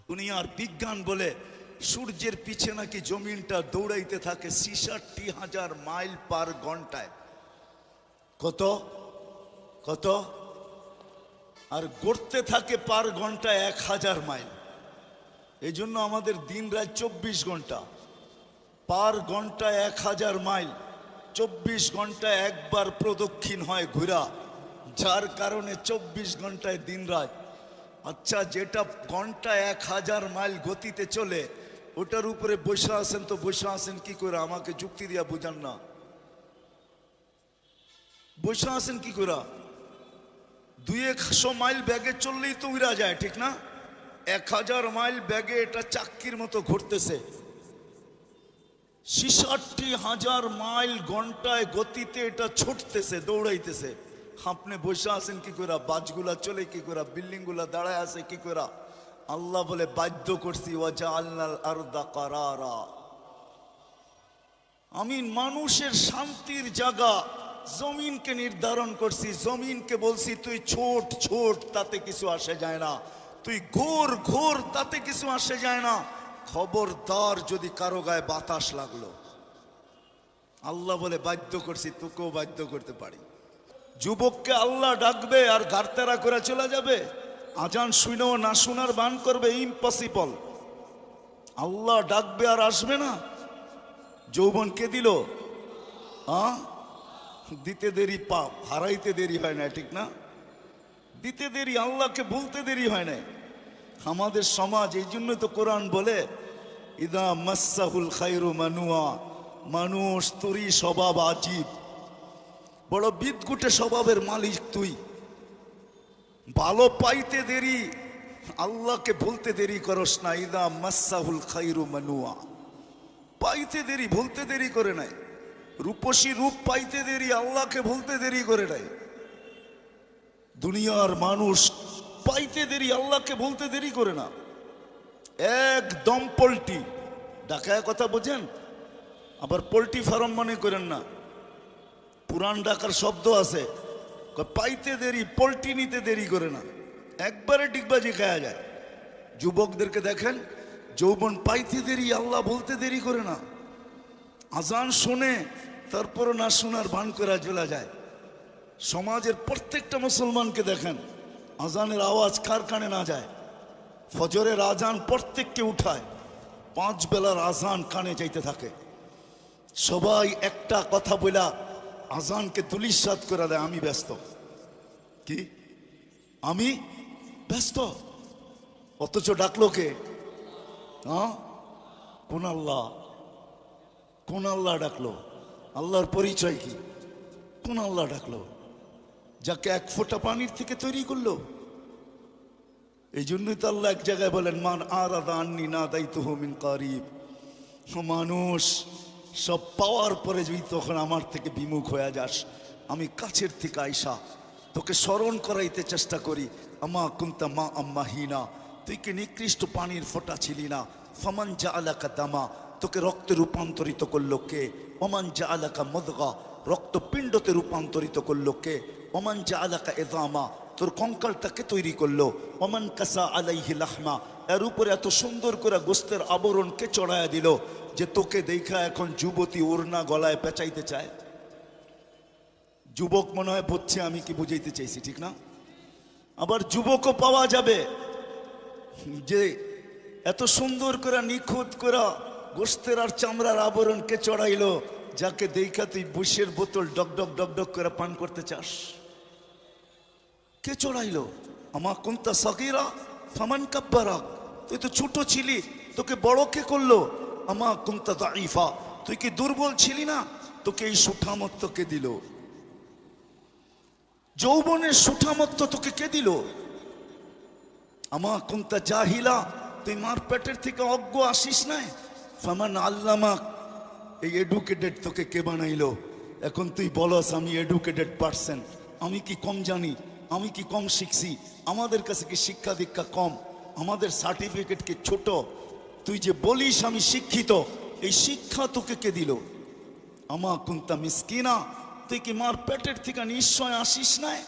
দুনিয়ার বিজ্ঞান বলে সূর্যের পিছে নাকি জমিনটা দৌড়াইতে থাকে ৬৬,০০০ মাইল পার ঘন্টায়। কত কত? আর গড়তে থাকে পার ঘন্টায় ১,০০০ মাইল। এই জন্য আমাদের দিন রাত ২৪ ঘন্টা, পার ঘন্টায় ১,০০০ মাইল, ২৪ ঘন্টায় একবার প্রদক্ষিণ হয় ঘোরা, যার কারণে ২৪ ঘন্টায় দিন রাত। আচ্ছা, যেটা ঘন্টায় ১,০০০ মাইল গতিতে চলে ওটার উপরে বসে আছেন, তো বসে আছেন কি করে? আমাকে যুক্তি দিয়া বুঝান না, বসে আছেন কি করে? ২০০ মাইল ব্যাগে চললেই তো উড়া যায়, ঠিক না? ১,০০০ মাইল ব্যাগে এটা চাক্কির মতো ঘুরতেছে। ৬৬,০০০ মাইল ঘন্টায় গতিতে এটা ছুটতেছে, দৌড়াইতেছে। আপনি বসে আছেন কি করে? বাসগুলা চলে কি করে? বিল্ডিং গুলা দাঁড়ায় আছে কি করে? আল্লাহ বলে বাধ্য করছি, ওয়াজআলনাল আরদা কারারা। আমি মানুষের শান্তির জায়গা জমিনকে নির্ধারণ করছি। জমিনকে বলছি তুই ছোট ছোট, তাতে কিছু আসে যায় না। তুই ঘোর ঘোর, তাতে কিছু আসে যায় না। খবরদার যদি কারো গায়ে বাতাস লাগলো, আল্লাহ বলে বাধ্য করছি, তোকেও বাধ্য করতে পারি। যুবককে আল্লাহ ডাকবে আর গারতেরা করে চলে যাবে? আজান শুনেও না শোনার বান করবে? ইম্পসিবল। আল্লাহ ডাকবে আর আসবে না? যৌবন কে দিল? দিতে দেরি পাপ, হারাইতে দেরি হয় না, ঠিক না? দিতে দেরি, আল্লাহকে বলতে দেরি হয় না। আমাদের সমাজ, এই জন্য তো কোরআন বলে ইদা মাসাহুল খায়রু মানুয়া, মানুষ তোরই স্বভাব আজীব, বড় বিদঘুটে স্বভাবের মালিক তুই। ভালো পাইতে দেরি, আল্লাহকে বলতে দেরি করস না। ইদা মাসাহুল খায়রু মানুয়া, পাইতে দেরি, বলতে দেরি করে নাই। রূপসী রূপ পাইতে দেরি, আল্লাহকে বলতে দেরি করে নাই। দুনিয়ার মানুষ পাইতে দেরি, আল্লাহকে বলতে দেরি করে না। একদম পোল্ট্রি ঢাকায় কথা বোঝেন, আবার পোল্ট্রি ফার্ম মনে করেন না। পুরান ঢাকার শব্দ আছে, পাইতে দেরি, পোল্ট্রি নিতে দেরি করে না, একবারে ডিগবাজি খাওয়া যায়। যুবকদেরকে দেখেন, যৌবন পাইতে দেরি, আল্লাহ বলতে দেরি করে না। আজান শুনে তারপরও না শোনার ভান করে চলে যায়। সমাজের প্রত্যেকটা মুসলমানকে দেখেন, আজানের আওয়াজ কার কানে না যায়? ফজরের আজান প্রত্যেককে উঠায়, 5 বেলার আজান কানে যাইতে থাকে। সবাই একটা কথা বলা আজানকে তুলিসাৎ করে দেয়, আমি ব্যস্ত। কি? আমি ব্যস্ত? অথচ ডাকলো কে? কোন আল্লাহ? কোন আল্লাহ ডাকলো? আল্লাহর পরিচয় কি? কোন আল্লাহ ডাকলো যাকে 1 ফোঁটা পানির থেকে তৈরি করলো? এই জন্যই তো আল্লাহ এক জায়গায় বলেন, মান আরাদা আন্নি নাদাইতুহু মিন কারিব। মানুষ সব পাওয়ার পরে যদি তখন আমার থেকে বিমুখ হয়ে যাস, আমি কাছের থেকে আইসা তোকে স্মরণ করাইতে চেষ্টা করি। আমা কুনতা মা আম্মাহিনা, তুই কি নিকৃষ্ট পানির ফোঁটা ছিলি না? ফামান জাআলাকা দামা, তোকে রক্তে রূপান্তরিত করলো কে? ওমান জাআলাকা মুদগা, রক্তপিণ্ডতে রূপান্তরিত করলো কে? ওমান জাআলাকা ইযামা, তোর কঙ্কালটাকে তৈরি করলো। ওমান কাসা আলাইহি লাহমা, এর উপরে এত সুন্দর করে গোস্তের আবরণ কে চড়ায়া দিল যে তোকে দেখা এখন যুবতী ওড়না গলায় পেঁচাইতে চায়? যুবক মনে হয় বুঝছে আমি কি বুঝাইতে চাইছি, ঠিক না? আবার যুবকও পাওয়া যাবে যে এত সুন্দর করে নিখুঁত করে গোস্তের আর চামড়ার আবরণ কে চড়াইলো, যাকে দেখা তুই বুশের বোতল ডকডক ডকডক করে পান করতে চাস। কে চড়াইলো? আমা কুনতা সাগীরা ফামান কাব্বারাক, তুই তো ছোট ছিলি, তোকে বড় কে করলো? আমা কুনতা দাঈফা, তুই কি দুর্বল ছিলি না? তোকে এই সুঠামত্ব কে দিল? যৌবনের সুঠামত্ব তোকে কে দিল? আমা কুনতা জাহিলা, তুই মার পেটের থেকে অজ্ঞ আসিস নাই? ফামান আল্লামাক, এই এডুকেটেড তোকে কে বানাইলো? এখন তুই বলস আমি এডুকেটেড পারসন, আমি কি কম জানি? আমি কি কম শিখছি? আমাদের কাছে কি শিক্ষা দীক্ষা কম? আমাদের সার্টিফিকেট কি ছোট? তুই যে বলিস আমি শিক্ষিত, এই শিক্ষা তোকে কে দিল? আমা কুনতা মিসকিনা, তুই কি মার পেটের থেকে নিশ্চয় আসিস নাই?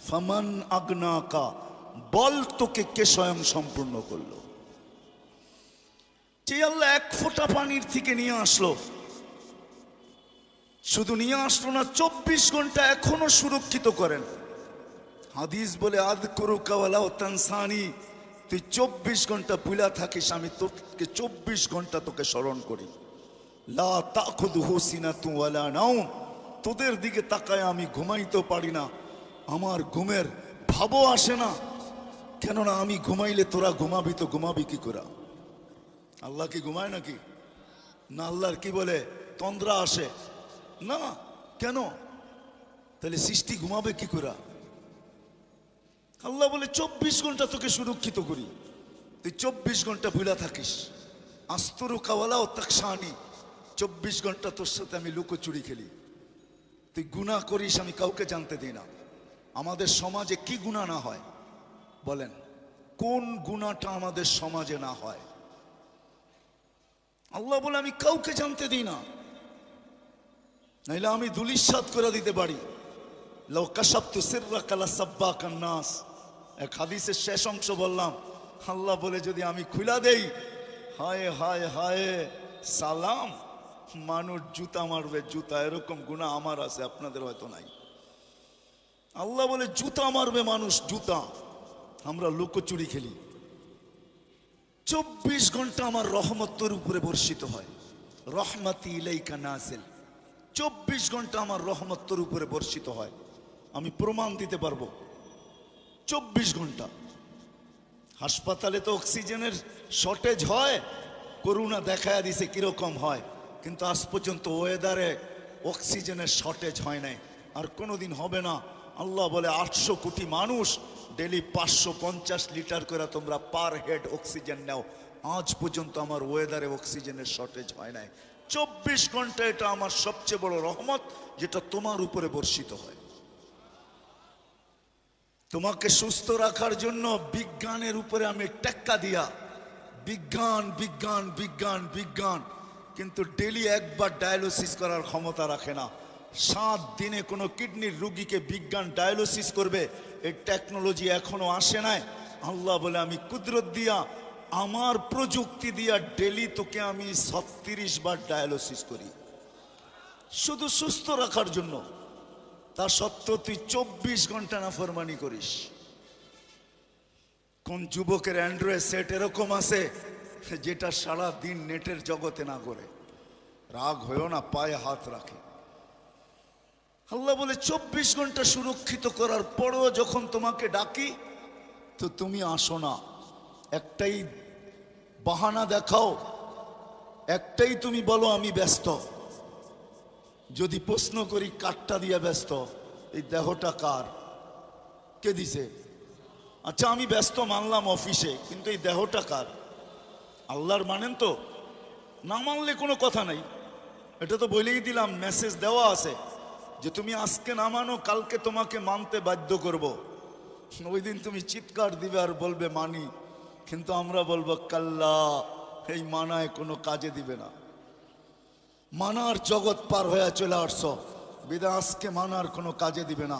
ফামান আগনাকা, বল তোকে কে স্বয়ং সম্পূর্ণ করলো? যে আল্লাহ এক ফোঁটা পানির থেকে নিয়ে আসলো, শুধু নিয়ে আসলো না, 24 ঘন্টা এখনো সুরক্ষিত করেন। হাদিস বলে আযকুরুকা ওয়ালা তানসানি, তুই 24 ঘন্টা ভুলা থাকিস, আমি তোকে 24 ঘন্টা তোকে স্মরণ করি। লা তাখুযুহু সিনাতুন ওয়ালা নাওম, তোদের দিকে তাকায় আমি ঘুমাইতে পারি না, আমার ঘুমের ভাবও আসে না, কেননা আমি ঘুমাইলে তোরা ঘুমাবি, তো ঘুমাবি কি করে? আল্লাহ কি ঘুমায় নাকি? না, আল্লাহর কি বলে তন্দ্রা আসে না? কেন? তাহলে সৃষ্টি ঘুমাবে কি করে? আল্লাহ বলে 24 ঘন্টা তোকে সুরক্ষিত করি, তুই 24 ঘন্টা ভুলা থাকিস। আস্তরুকা ওয়ালা তাকশানি, 24 ঘন্টা তোর সাথে আমি লুকোচুরি খেলি, তুই গুনাহ করিস, আমি কাউকে জানতে দিই না। আমাদের সমাজে কি গুনাহ না হয় বলেন? কোন গুনাহটা আমাদের সমাজে না হয়? আল্লাহ বলে আমি কাউকে জানতে দিই না, নাইলে আমি ধুলিস্যাৎ করে দিতে পারি। লাউ কাশাফতু সিররাকা লাসাব্বাকান নাস, এক হাদিসের শেষ অংশ বললাম, আল্লাহ বলে যদি আমি খুলা দেই, হায় হায় হায় সালাম, মানুষ জুতা মারবে জুতা। এরকম গুনাহ আমার আছে, আপনাদের হয়তো নাই। আল্লাহ বলে জুতা মারবে মানুষ জুতা, আমরা লুকোচুরি খেলি। 24 ঘন্টা আমার রহমত তোর উপরে বর্ষিত হয়, রহমতি ইলাইকা নাজিল। 24 ঘন্টা আমার রহমত তোর উপরে বর্ষিত হয়, আমি প্রমাণ দিতে পারবো। 24 ঘন্টা হাসপাতালে তো অক্সিজেনের শর্টেজ হয়, করোনা দেখায় দিছে কিরকম হয়, কিন্তু আজ পর্যন্ত ওয়েদারে অক্সিজেনের শর্টেজ হয় নাই, আর কোনোদিন হবে না। আল্লাহ বলে 800 কোটি মানুষ ডেলি 550 লিটার করে তোমরা পার হেড অক্সিজেন নাও, আজ পর্যন্ত আমার ওয়েদারে অক্সিজেনের শর্টেজ হয় নাই। 24 ঘন্টা এটা আমার সবচেয়ে বড় রহমত, যেটা তোমার উপরে বর্ষিত হয়। তোমাকে সুস্থ রাখার জন্য বিজ্ঞানের উপরে আমি টেক্কা দিয়া, বিজ্ঞান বিজ্ঞান বিজ্ঞান বিজ্ঞান, কিন্তু ডেলি একবার ডায়ালিসিস করার ক্ষমতা রাখে না। 7 দিনে কোনো কিডনির রুগীকে বিজ্ঞান ডায়ালিসিস করবে, এই টেকনোলজি এখনো আসে নাই। আল্লাহ বলে আমি কুদরত দিয়া, আমার প্রযুক্তি দিয়া ডেলি তোকে আমি 36 বার ডায়ালিসিস করি, শুধু সুস্থ রাখার জন্য। তা সত্ত্বেও তুই 24 ঘন্টা নাফরমানি করিস। কোন যুবকের অ্যান্ড্রয়েড সেট এরকম আছে যেটা সারা দিন নেটের জগতে না করে? রাগ হয়েও না, পায়ে হাত রাখে। আল্লাহ বলে 24 ঘন্টা সুরক্ষিত করার পরও যখন তোমাকে ডাকি তো তুমি আসো না। একটাই বাহানা দেখাও, একটাই তুমি বলো আমি ব্যস্ত। যদি প্রশ্ন করি কারটা দিয়ে ব্যস্ত, এই দেহটা কার, কে দিছে? আচ্ছা আমি ব্যস্ত মানলাম অফিসে, কিন্তু এই দেহটা কার? আল্লাহর মানেন তো? না মানলে কোনো কথা নাই, এটা তো বলেই দিলাম, মেসেজ দেওয়া আছে যে তুমি আজকে না মানো কালকে তোমাকে মানতে বাধ্য করব। ওই দিন তুমি চিৎকার দিবে আর বলবে মানি, কিন্তু আমরা বলবো কাল্লা, এই মানায় কোনো কাজে দিবে না। মানার জগৎ পার হয়ে চলে আসছ, বিধায় আজকে মানার কোনো কাজে দিবে না।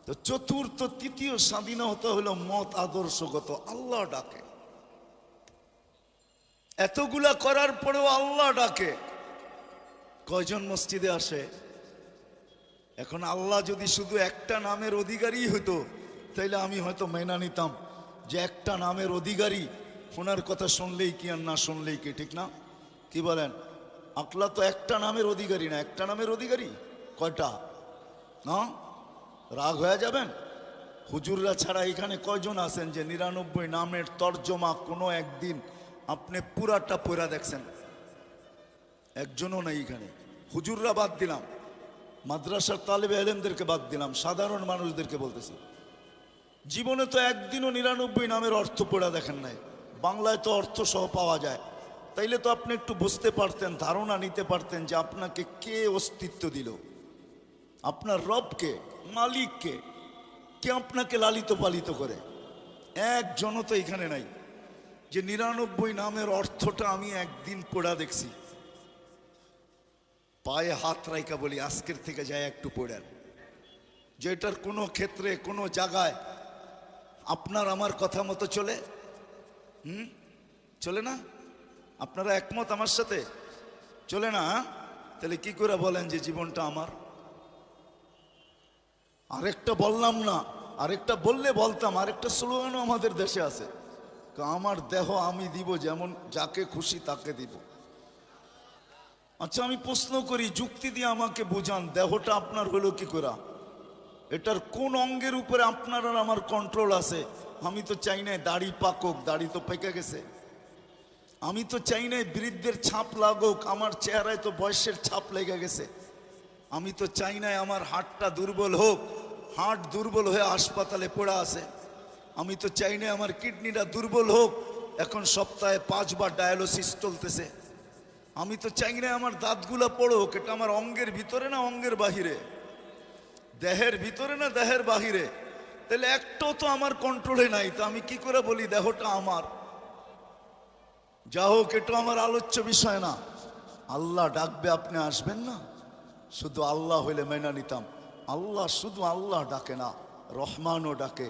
তো চতুর্থ তৃতীয় স্বাধীনতা হলো মত আদর্শগত। আল্লাহ ডাকে, এতগুলা করার পরেও আল্লাহ ডাকে। কয়জন মসজিদে আসে? এখন আল্লাহ যদি শুধু একটা নামের অধিকারী হতো তাইলে আমি হয়তো মেনে নিতাম যে একটা নামের অধিকারী, ওনার কথা শুনলেই কি আর না শুনলেই কি, ঠিক না? কি বলেন? আকলা তো একটা নামের অধিকারী না, একটা নামের অধিকারী কয়টা? না, রাগ হয়ে যাবেন। হুজুররা ছাড়া এখানে কয়জন আছেন যে 99 নামের তর্জমা কোনো একদিন আপনি পুরাটা পড়া দেখছেন? একজনও নাই এখানে। হুজুররা বাদ দিলাম, মাদ্রাসার তালেবে এলেমদেরকে বাদ দিলাম, সাধারণ মানুষদেরকে বলতেছি, জীবনে তো একদিনও 99 নামের অর্থ পড়া দেখেন নাই। বাংলায় তো অর্থ সহ পাওয়া যায়, তাইলে তো আপনি একটু বুঝতে পারতেন, ধারণা নিতে পারতেন যে আপনাকে কে অস্তিত্ব দিল, আপনার রবকে, মালিককে, কে আপনাকে লালিত পালিত করে। একজনও তো এখানে নাই যে 99 নামের অর্থটা আমি একদিন পড়া দেখছি। পায়ে হাত রাইকা বলি আজকের থেকে যায় একটু পড়েন, যে এটার কোনো ক্ষেত্রে কোনো জায়গায় আপনার আমার কথা মতো চলে? চলে না? আপনারা একমত আমার সাথে? চলে না? তাহলে কি করে বলেন যে জীবনটা আমার? আরেকটা বললাম না, আরেকটা বললে বলতাম, আরেকটা স্লোগানও আমাদের দেশে আছে, আমার দেহ আমি দিব, যেমন যাকে খুশি তাকে দিব। আচ্ছা আমি প্রশ্ন করি, যুক্তি দিয়ে আমাকে বুঝান, দেহটা আপনার হলো কি করে? এটার কোন অঙ্গের উপরে আপনার আর আমার কন্ট্রোল আছে? আমি তো চাই না দাড়ি পাকুক, দাড়ি তো পেকে গেছে। আমি তো চাই না বৃদ্ধের ছাপ লাগুক, আমার চেহারায় তো বয়সের ছাপ লেগে গেছে। আমি তো চাই না আমার হাড়টা দুর্বল হোক, হাড় দুর্বল হয়ে হাসপাতালে পড়ে আছে। আমি তো চাই না আমার কিডনিটা দুর্বল হোক, এখন সপ্তাহে 5 বার ডায়ালিসিস চলতেছে। আমি তো চাই না আমার দাঁতগুলো পড়ুক। এটা আমার অঙ্গের ভিতরে না অঙ্গের বাহিরে? দেহের ভিতরে না দেহের বাহিরে? তাহলে একটাও তো আমার কন্ট্রোলে নাই, তো আমি কি করে বলি দেহটা আমার? যা হোক, এটা আমার আলোচ্য বিষয় না। আল্লাহ ডাকবে, আপনি আসবেন না? শুধু আল্লাহ হইলে মেনে নিতাম। আল্লাহ শুধু আল্লাহ ডাকে না, রহমানও ডাকে,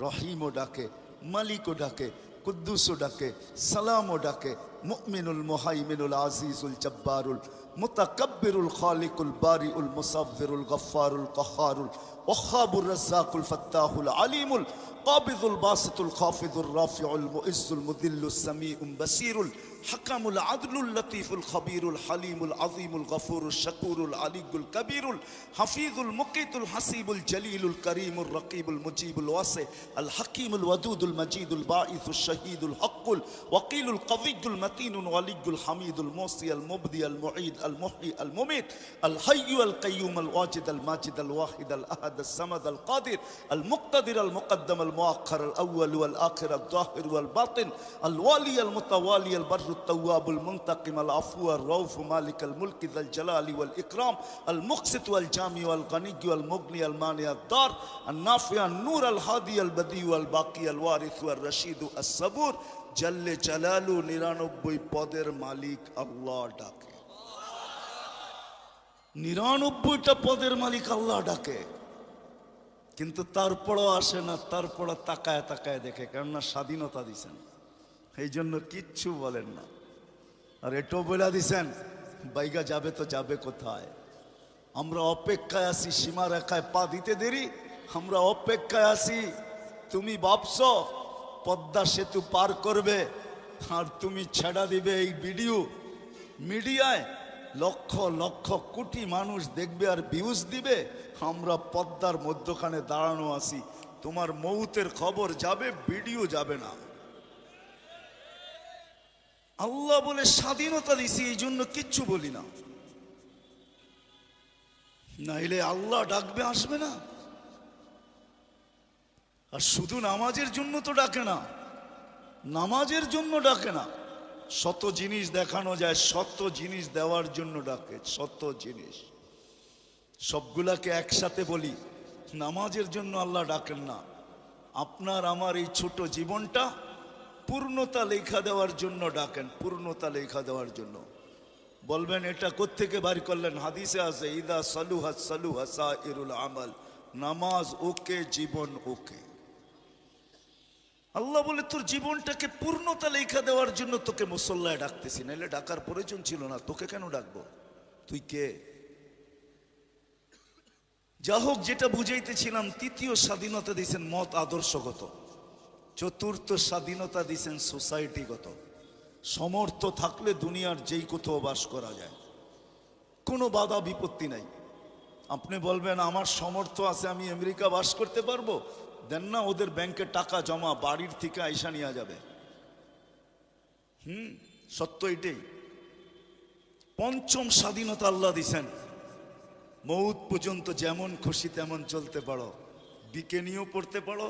রহিমও ডাকে, মালিকও ডাকে, কুদ্দুসও ডাকে, সালামও ডাকে, মুমিনুল মুহাইমিনুল আজিজুল জব্বারুল মুতাকাব্বিরুল খালিকুল বারিউল মুসাব্বিরুল গফফারুল কাহ্হারুল ওয়াহ্হাবুর রাজ্জাকুল ফাত্তাহুল আলিমুল কাবিদুল বাসিতুল খাফিদুর রাফিউল মুইজ্জুল মুদিল্লুস সামিউল বাসিরুল হাকামুল আদলুল লতীফুল খবীরুল হালিমুল আযীমুল গফুরুল শাকুরুল আলিয়ুল কবীরুল হাফিজুল মুকিতুল হাসিবুল জলিলুল করিমুল রকিবুল মুজিবুল ওয়াসি আল হাকিমুল ওয়াদুদুল মজিদুল বাঈসুল শহীদুল হকুল ওয়াকিলুল কবিয়ুল মতিনুল ওয়ালিয়ুল হামিদুল মুসি আল মুবদি আল মুঈদ আল মুহয়ি আল মুমিত আল হাইয়্যু আল কাইয়্যুম আল ওয়াজিদ আল মাজিদ আল ওয়াহিদ আল আহাদ আল সামাদ আল কাদির আল মুকতাদির আল মুকদ্দম আল মুআখ্খার আল আউয়াল ওয়াল আখির আল যাহির ওয়াল বাতিন আল ওয়ালি আল মুতাওয়ালি আল বর التواب المنتقم العفو الرؤوف مالك الملك ذا الجلال والإكرام المقسط والجامع والغني والمغني المانع الضار النافع النور الهادي البديع والباقي الوارث والرشيد الصبور جل جلاله 99 পদের মালিক আল্লাহ ডাকে। 99টা পদের মালিক আল্লাহ ডাকে, কিন্তু তারপরও আসে না, তারপরও তাকায় তাকায় দেখে, কেননা স্বাধীনতা দিছেন, এই জন্য কিচ্ছু বলেন না। আর এটাও বলে দিছেন বাইগা যাবে তো যাবে কোথায়? আমরা অপেক্ষায় আছি, সীমা রেখায় পা দিতে দেরি, আমরা অপেক্ষায় আছি। তুমি ভাবছো পদ্মা সেতু পার করবে আর তুমি ছেড়া দিবে এই ভিডিও মিডিয়ায়, লক্ষ লক্ষ কোটি মানুষ দেখবে আর ভিউজ দিবে। আমরা পদ্মার মধ্যখানে দাঁড়ানো আছি, তোমার মৌতের খবর যাবে, ভিডিও যাবে না। আল্লাহ বলে স্বাধীনতা দিছি, এই জন্য কিচ্ছু বলি না, নাইলে আল্লাহ ডাকবে আসবে না। আর শুধু নামাজের জন্য তো ডাকে না, নামাজের জন্য ডাকে না, শত জিনিস দেখানো যায়, শত জিনিস দেওয়ার জন্য ডাকে, শত জিনিস। সবগুলাকে একসাথে বলি, নামাজের জন্য আল্লাহ ডাকেন না। আপনার আমার এই ছোট জীবনটা পূর্ণতা লেখা দেওয়ার জন্য ডাকেন, পূর্ণতা লেখা দেওয়ার জন্য। বলবেন এটা কোত্থেকে বার করলেন? হাদিসে আছে, ইদা সালুহা সালুহা সাইরুল আমাল, নামাজ ওকে, জীবন ওকে। আল্লাহ বলে তোর জীবনটাকে পূর্ণতা লেখা দেওয়ার জন্য তোকে মুসল্লায় ডাকতেছি, নাহলে ডাকার প্রয়োজন ছিল না। তোকে কেন ডাকবো? তুই কে? যা হোক, যেটা বুঝাইতেছিলাম, তৃতীয় স্বাধীনতা দিয়েছেন মত আদর্শগত, চতুর্থ স্বাধীনতা দিয়েছেন সোসাইটিগত। সমর্থ থাকলে দুনিয়ার যেই কোথাও বাস করা যায়, কোনো বাধা বিপত্তি নাই। আপনি বলবেন আমার সমর্থ আছে, আমি আমেরিকা বাস করতে পারবো, দেন না, ওদের ব্যাংকে টাকা জমা, বাড়ির থেকে আইসা নিয়ে যাবে। সত্য এটাই। পঞ্চম স্বাধীনতা আল্লাহ দিছেন, মৌত পর্যন্ত যেমন খুশি তেমন চলতে পারো, বিকেনিও পড়তে পারো,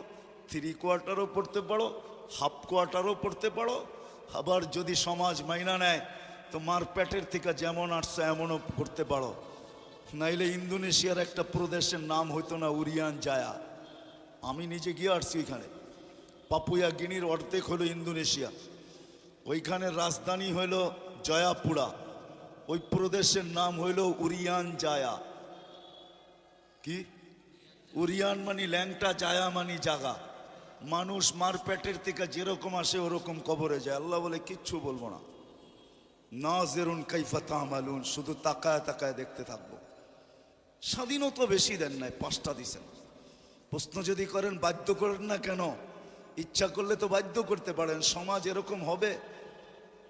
3 কোয়ার্টারও পড়তে পারো, হাফ কোয়ার্টারও পড়তে পারো। আবার যদি সমাজ মাইনা নেয় তো মার পেটের থেকে যেমন আসছে এমনও করতে পারো। নাইলে ইন্দোনেশিয়ার একটা প্রদেশের নাম হইতো না উরিয়ান জায়া, আমি নিজে গিয়ে আসছি ওইখানে। পাপুয়া গিনির অর্ধেক হলো ইন্দোনেশিয়া, ওইখানের রাজধানী হইল জয়াপুরা, ওই প্রদেশের নাম হইল উরিয়ান জায়া। কি উরিয়ান মানি ল্যাংটা, জায়া মানি জাগা। মানুষ মার পেটের থেকে যেরকম আসে ওরকম কবরে যায়। আল্লাহ বলে কিচ্ছু বলবো না, নাজিরুন কাইফা তা'মালুন, শুধু তাকায় তাকায় দেখতে থাকবো। স্বাধীনতা বেশি দেন নাই, 5টা দিছেন। প্রশ্ন যদি করেন বাধ্য করেন না কেন, ইচ্ছা করলে তো বাধ্য করতে পারেন, সমাজ এরকম হবে।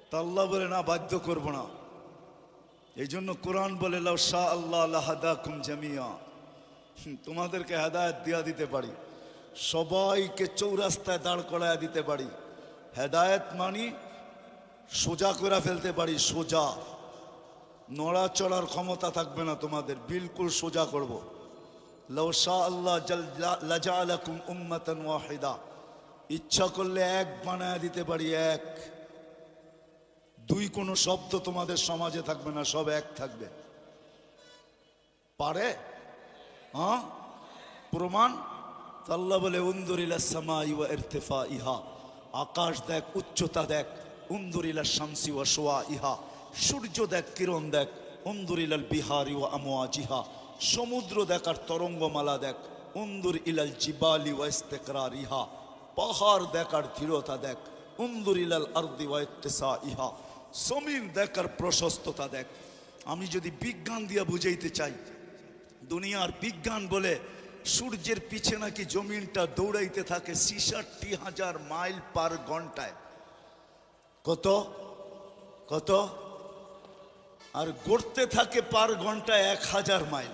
তা আল্লাহ বলে না, বাধ্য করব না। এই জন্য কোরআন বলে লাউ শা আল্লাহ লাহাদাকুম জামিয়া, তোমাদেরকে হেদায়েত দিয়া দিতে পারি, সবাইকে চৌরাস্তায় দাঁড় করায় দিতে পারি। হেদায়েত মানি সোজা করে ফেলতে পারি, সোজা, নড়াচড়ার ক্ষমতা থাকবে না তোমাদের, বিলকুল সোজা করব। লাউ শা আল্লাহ লাজালাকুম উম্মাতান ওয়াহিদা, ইচ্ছা করলে এক বানায় দিতে পারি, এক। 2 কোনো শব্দ তোমাদের সমাজে থাকবে না, সব এক থাকবে। পারে? হ্যাঁ, প্রমাণ। আল্লাহ বলে উনজুর ইলাস সামাই ওয়া ইরতিফাইহা, আকাশ দেখ, উচ্চতা দেখ। উনজুর ইলাশ শামসি ওয়া শুআইহা, সূর্য দেখ, কিরণ দেখ। উনজুর ইলাল বিহারি ওয়া আমওয়াজিহা, সমুদ্র দেখ আর তরঙ্গমালা দেখ। উনজুর ইলাল জিবালি ওয়া ইস্তিকরারিহা, পাহাড় দেখ আর দৃঢ়তা দেখ। উনজুর ইলাল আরদি ওয়া ইত্তিসাইহা, জমিন দেখ আর প্রশস্ততা দেখ। আমি যদি বিজ্ঞান দিয়ে বুঝাইতে চাই, দুনিয়ার বিজ্ঞান বলে সূর্যের পিছে নাকি জমিনটা দৌড়াইতে থাকে 66,000 মাইল পার ঘন্টায়। কত কত? আর গড়তে থাকে পার ঘন্টায় 1000 মাইল।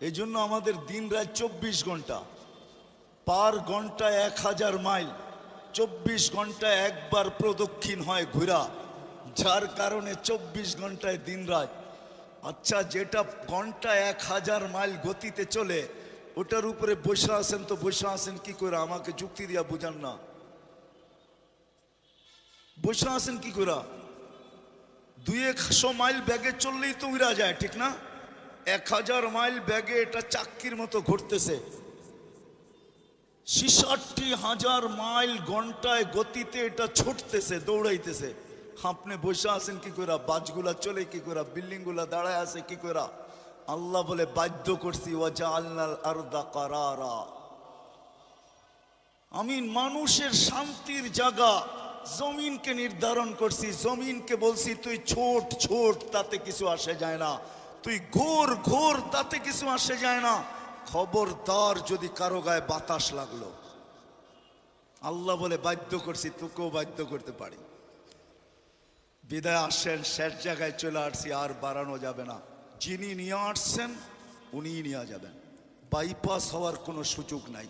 এই জন্য আমাদের দিন রাত 24 ঘন্টা, পার ঘন্টায় 1000 মাইল। 24 ঘন্টায় একবার প্রদক্ষিণ হয় ঘোরা, যার কারণে 24 ঘন্টায় দিন রাত। আচ্ছা, যেটা ঘন্টায় 1000 মাইল গতিতে চলে, ওটার উপরে বসে আছেন, তো বসে আছেন কি করে? আমাকে যুক্তি দিয়া বুঝান না, বসে আছেন কি করে? 200 মাইল ব্যাগে চললেই তো উড়া যায়, ঠিক না? 1000 মাইল ব্যাগে এটা চাক্কির মতো ঘুরতেছে। 66,000 মাইল ঘন্টায় গতিতে এটা ছুটতেছে, দৌড়াইতেছে। আপনি বসে আছেন কি করে? বাসগুলা চলে কি করে? বিল্ডিং গুলা দাঁড়ায় আছে কি করে? আল্লাহ বলে বাধ্য করছি, ওয়াজআলনাল আরদা কারারা, আমি মানুষের শান্তির জায়গা জমিনকে নির্ধারণ করছি। জমিনকে বলছি তুই ছোট ছোট, তাতে কিছু আসে যায় না। তুই ঘোর ঘোর, তাতে কিছু আসে যায় না। খবরদার যদি কারো গায়ে বাতাস লাগলো, আল্লাহ বলে বাধ্য করছি, তোকেও বাধ্য করতে পারি। বিদায় আসেন, শেষ জায়গায় চলে আসছি, আর বাড়ানো যাবে না। যিনি নিয়ে আসছেন উনিই নিয়ে যাবেন, বাইপাস হওয়ার কোনো সুযোগ নাই।